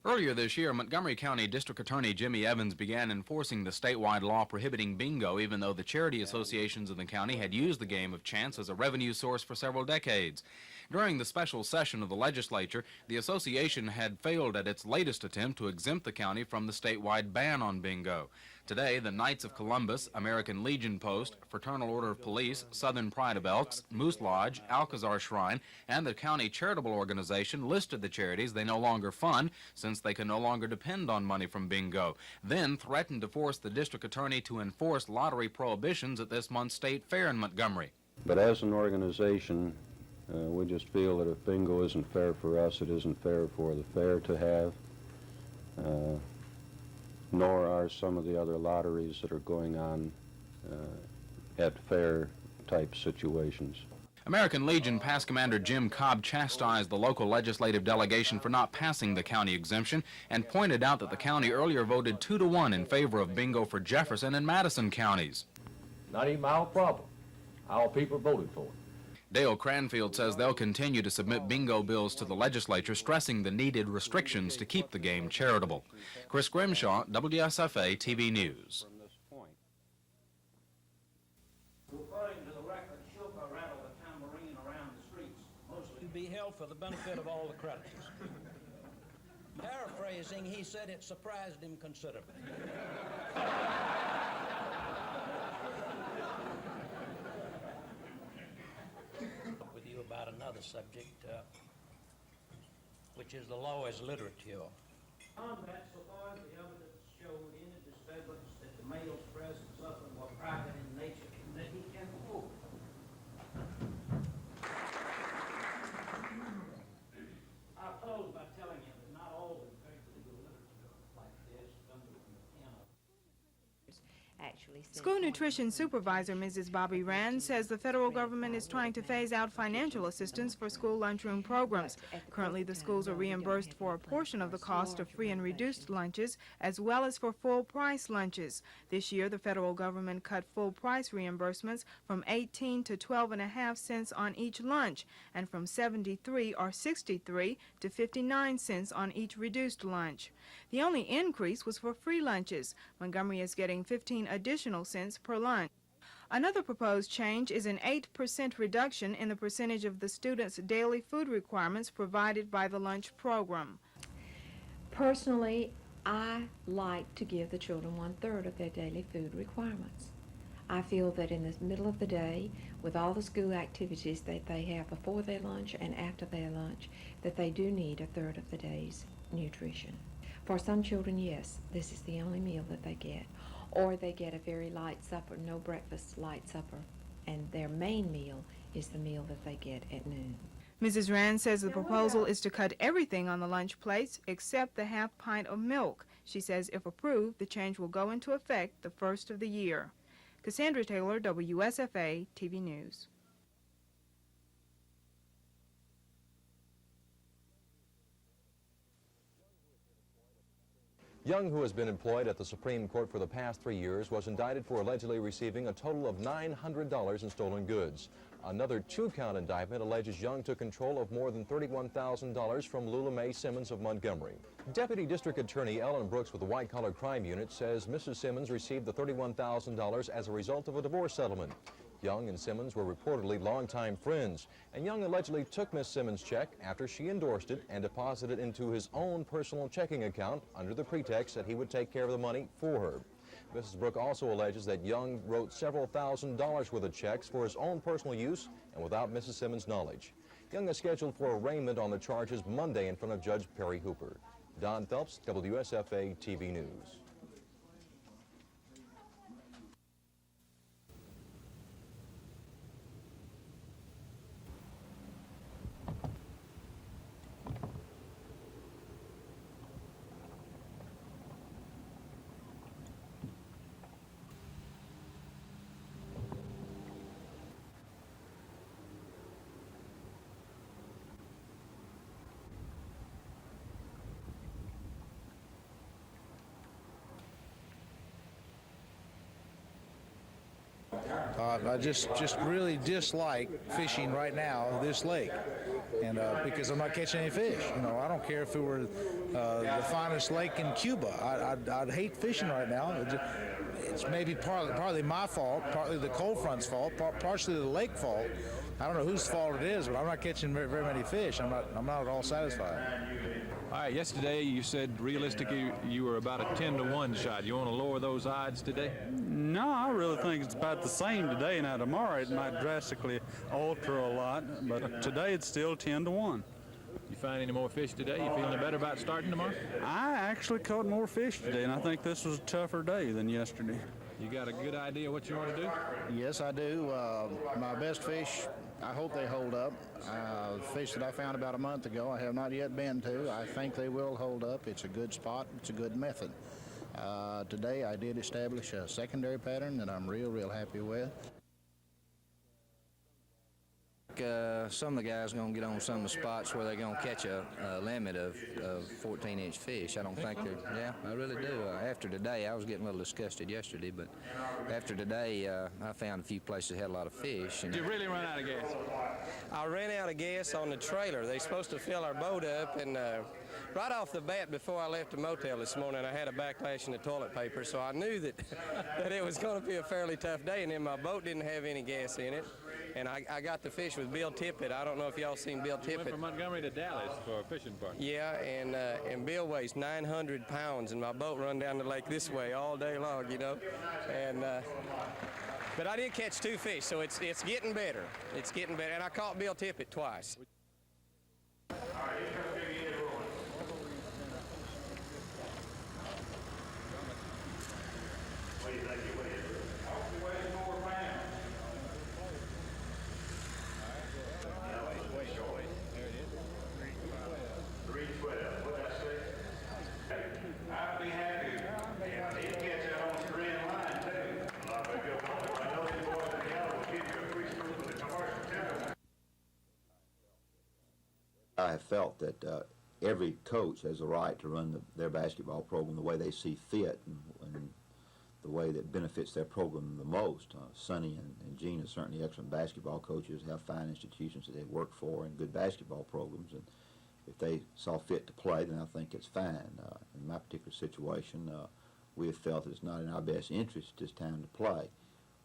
Earlier this year, Montgomery County District Attorney Jimmy Evans began enforcing the statewide law prohibiting bingo, even though the charity associations in the county had used the game of chance as a revenue source for several decades. During the special session of the legislature, the association had failed at its latest attempt to exempt the county from the statewide ban on bingo. Today, the Knights of Columbus, American Legion Post, Fraternal Order of Police, Southern Pride of Elks, Moose Lodge, Alcazar Shrine, and the county charitable organization listed the charities they no longer fund since they can no longer depend on money from bingo, then threatened to force the district attorney to enforce lottery prohibitions at this month's state fair in Montgomery. But as an organization, we just feel that if bingo isn't fair for us, it isn't fair for the fair to have. Nor are some of the other lotteries that are going on at fair-type situations. American Legion past Commander Jim Cobb chastised the local legislative delegation for not passing the county exemption and pointed out that the county earlier voted 2-1 in favor of bingo for Jefferson and Madison counties. Not even our problem. Our people voted for it. Dale Cranfield says they'll continue to submit bingo bills to the legislature, stressing the needed restrictions to keep the game charitable. Chris Grimshaw, WSFA TV News. According to the record, Shuka rattled a tambourine around the streets, mostly to be held for the benefit of all the creditors. Paraphrasing, he said it surprised him considerably. About another subject, which is the law as literature. On that, so far as the evidence showed in it disturbance that the male's presence often were private in nature, and that he can prove. I'll close by telling you that not all the legal literature like this comes from the pen of. School nutrition supervisor Mrs. Bobby Rand says the federal government is trying to phase out financial assistance for school lunchroom programs. Currently, the schools are reimbursed for a portion of the cost of free and reduced lunches, as well as for full-price lunches. This year, the federal government cut full-price reimbursements from 18 to 12.5 cents on each lunch, and from 73 or 63 to 59 cents on each reduced lunch. The only increase was for free lunches. Montgomery is getting 15 additional cents per lunch. Another proposed change is an 8% reduction in the percentage of the students' daily food requirements provided by the lunch program. Personally, I like to give the children 1/3 of their daily food requirements. I feel that in the middle of the day, with all the school activities that they have before their lunch and after their lunch, that they do need 1/3 of the day's nutrition. For some children, yes, this is the only meal that they get. Or they get a very light supper, no breakfast, light supper, and their main meal is the meal that they get at noon. Mrs. Rand says the proposal is to cut everything on the lunch plates except the half pint of milk. She says if approved, the change will go into effect the first of the year. Cassandra Taylor, WSFA TV News. Young, who has been employed at the Supreme Court for the past 3 years, was indicted for allegedly receiving a total of $900 in stolen goods. Another 2-count indictment alleges Young took control of more than $31,000 from Lula Mae Simmons of Montgomery. Deputy District Attorney Ellen Brooks with the White Collar Crime Unit says Mrs. Simmons received the $31,000 as a result of a divorce settlement. Young and Simmons were reportedly longtime friends, and Young allegedly took Miss Simmons' check after she endorsed it and deposited it into his own personal checking account under the pretext that he would take care of the money for her. Mrs. Brooke also alleges that Young wrote several $1,000s worth of checks for his own personal use and without Mrs. Simmons' knowledge. Young is scheduled for arraignment on the charges Monday in front of Judge Perry Hooper. Don Phelps, WSFA TV News. I just really dislike fishing right now this lake, and because I'm not catching any fish. You know, I don't care if it were the finest lake in Cuba. I'd hate fishing right now. It's maybe partly my fault, partly the cold front's fault, partially the lake fault. I don't know whose fault it is, but I'm not catching very many fish. I'm not at all satisfied. All right, yesterday you said realistically you were about a 10-to-1 shot. You want to lower those odds today? No, I really think it's about the same today. Now, tomorrow it might drastically alter a lot, but today it's still 10-to-1. You find any more fish today? You feeling better about starting tomorrow? I actually caught more fish today, and I think this was a tougher day than yesterday. You got a good idea what you want to do? Yes, I do. My best fish, I hope they hold up. Fish that I found about a month ago, I have not yet been to. I think they will hold up. It's a good spot. It's a good method. Today I did establish a secondary pattern that I'm real happy with. Some of the guys are going to get on some of the spots where they're going to catch a limit of 14-inch fish. I don't think they're, yeah, I really do. After today, I was getting a little disgusted yesterday, but after today, I found a few places that had a lot of fish. Did you really run out of gas? I ran out of gas on the trailer. They're supposed to fill our boat up, and right off the bat before I left the motel this morning, I had a backlash in the toilet paper, so I knew that, that it was going to be a fairly tough day, and then my boat didn't have any gas in it. And I got the fish with Bill Tippett. I don't know if y'all seen Bill Tippett. Went from Montgomery to Dallas for a fishing party. Yeah, and Bill weighs 900 pounds, and my boat run down the lake this way all day long, you know. And but I did catch 2 fish, so it's getting better. It's getting better, and I caught Bill Tippett twice. I have felt that every coach has a right to run their basketball program the way they see fit and the way that benefits their program the most. Sonny and Gene are certainly excellent basketball coaches, have fine institutions that they work for and good basketball programs. And if they saw fit to play, then I think it's fine. In my particular situation, we have felt that it's not in our best interest at this time to play.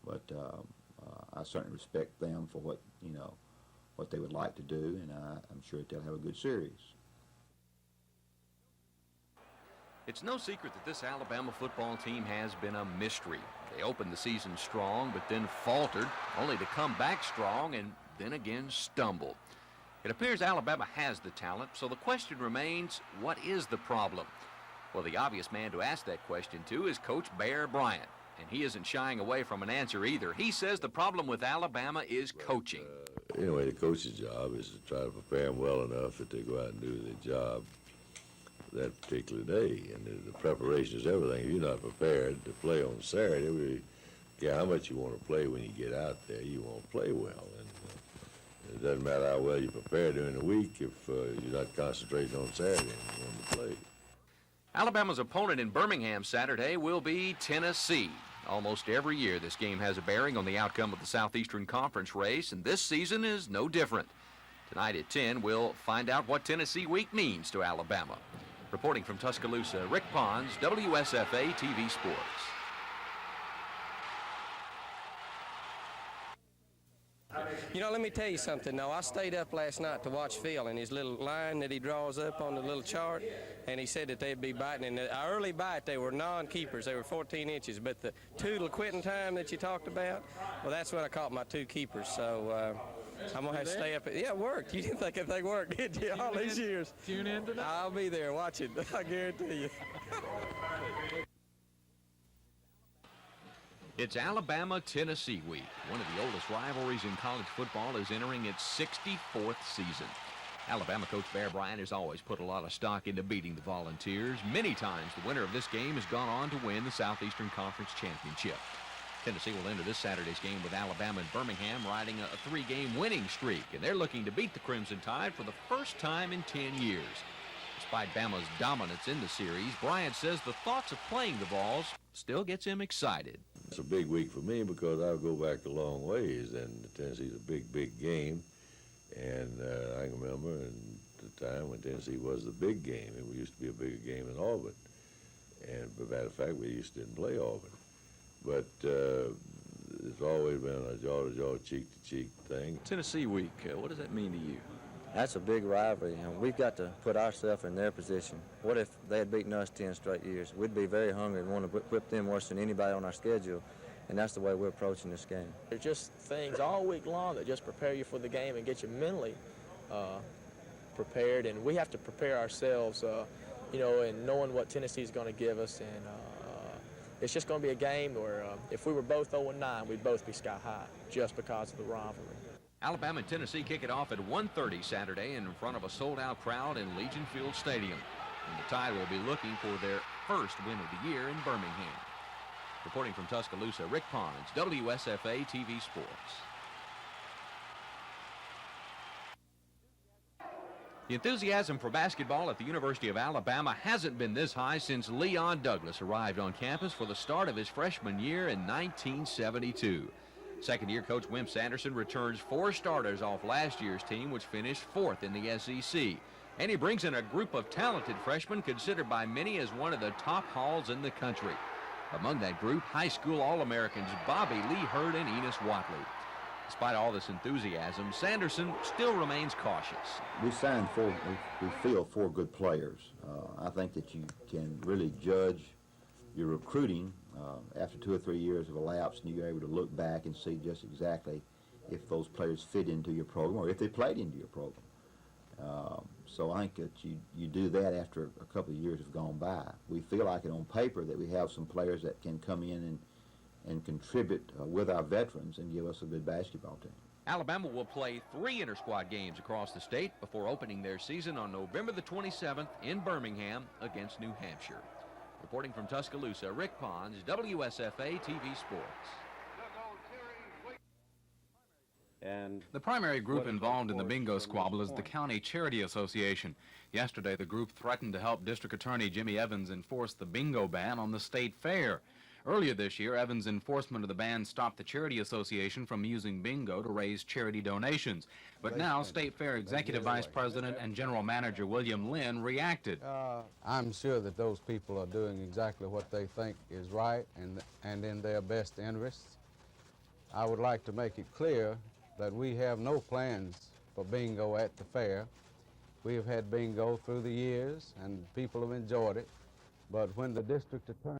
But I certainly respect them for what they would like to do, and I'm sure that they'll have a good series. It's no secret that this Alabama football team has been a mystery. They opened the season strong, but then faltered, only to come back strong and then again stumble. It appears Alabama has the talent, so the question remains, what is the problem? Well, the obvious man to ask that question to is Coach Bear Bryant, and he isn't shying away from an answer either. He says the problem with Alabama is coaching. Anyway, the coach's job is to try to prepare them well enough that they go out and do their job that particular day. And the preparation is everything. If you're not prepared to play on Saturday, we care how much you want to play when you get out there, you won't play well. And it doesn't matter how well you prepare during the week if you're not concentrating on Saturday and you want to play. Alabama's opponent in Birmingham Saturday will be Tennessee. Almost every year this game has a bearing on the outcome of the Southeastern Conference race, and this season is no different. Tonight at 10, we'll find out what Tennessee Week means to Alabama. Reporting from Tuscaloosa, Rick Pons, WSFA TV Sports. You know, let me tell you something, though. I stayed up last night to watch Phil and his little line that he draws up on the little chart, and he said that they'd be biting. And our early bite, they were non-keepers. They were 14 inches. But the 2 little quitting time that you talked about, well, that's when I caught my 2 keepers. So I'm going to have to stay up. Yeah, it worked. You didn't think anything worked, did you, all these years? Tune in tonight. I'll be there watching. I guarantee you. It's Alabama-Tennessee Week. One of the oldest rivalries in college football is entering its 64th season. Alabama coach Bear Bryant has always put a lot of stock into beating the Volunteers. Many times the winner of this game has gone on to win the Southeastern Conference Championship. Tennessee will enter this Saturday's game with Alabama and Birmingham riding a 3-game winning streak, and they're looking to beat the Crimson Tide for the first time in 10 years. Despite Bama's dominance in the series, Bryant says the thoughts of playing the Vols still gets him excited. It's a big week for me because I go back a long ways, and Tennessee's a big game. And I can remember in the time when Tennessee was the big game. It used to be a bigger game than Auburn. And as a matter of fact, we used to didn't play Auburn. But it's always been a jaw-to-jaw, cheek-to-cheek thing. Tennessee Week, what does that mean to you? That's a big rivalry, and we've got to put ourselves in their position. What if they had beaten us 10 straight years? We'd be very hungry and want to whip them worse than anybody on our schedule, and that's the way we're approaching this game. There's just things all week long that just prepare you for the game and get you mentally prepared, and we have to prepare ourselves, you know, and knowing what Tennessee's going to give us, and it's just going to be a game where if we were both 0-9, we'd both be sky high just because of the rivalry. Alabama and Tennessee kick it off at 1:30 Saturday in front of a sold-out crowd in Legion Field Stadium. And the Tide will be looking for their first win of the year in Birmingham. Reporting from Tuscaloosa, Rick Pons, WSFA TV Sports. The enthusiasm for basketball at the University of Alabama hasn't been this high since Leon Douglas arrived on campus for the start of his freshman year in 1972. Second-year coach Wimp Sanderson returns 4 starters off last year's team, which finished 4th in the SEC. And he brings in a group of talented freshmen considered by many as one of the top hauls in the country. Among that group, high school All-Americans Bobby Lee Hurd and Enos Watley. Despite all this enthusiasm, Sanderson still remains cautious. We signed 4, we feel 4 good players. I think that you can really judge your recruiting after 2 or 3 years of elapsed, and you're able to look back and see just exactly if those players fit into your program or if they played into your program. So I think that you do that after a couple of years have gone by. We feel like it on paper that we have some players that can come in and contribute with our veterans and give us a good basketball team. Alabama will play 3 inter-squad games across the state before opening their season on November the 27th in Birmingham against New Hampshire. Reporting from Tuscaloosa, Rick Pons, WSFA TV Sports. And the primary group involved in the bingo squabble is the County Charity Association. Yesterday, the group threatened to help District Attorney Jimmy Evans enforce the bingo ban on the state fair. Earlier this year, Evans' enforcement of the ban stopped the Charity Association from using bingo to raise charity donations. But now, State Fair Executive Vice President and General Manager William Lynn reacted. I'm sure that those people are doing exactly what they think is right and in their best interests. I would like to make it clear that we have no plans for bingo at the fair. We have had bingo through the years, and people have enjoyed it. But when the district attorney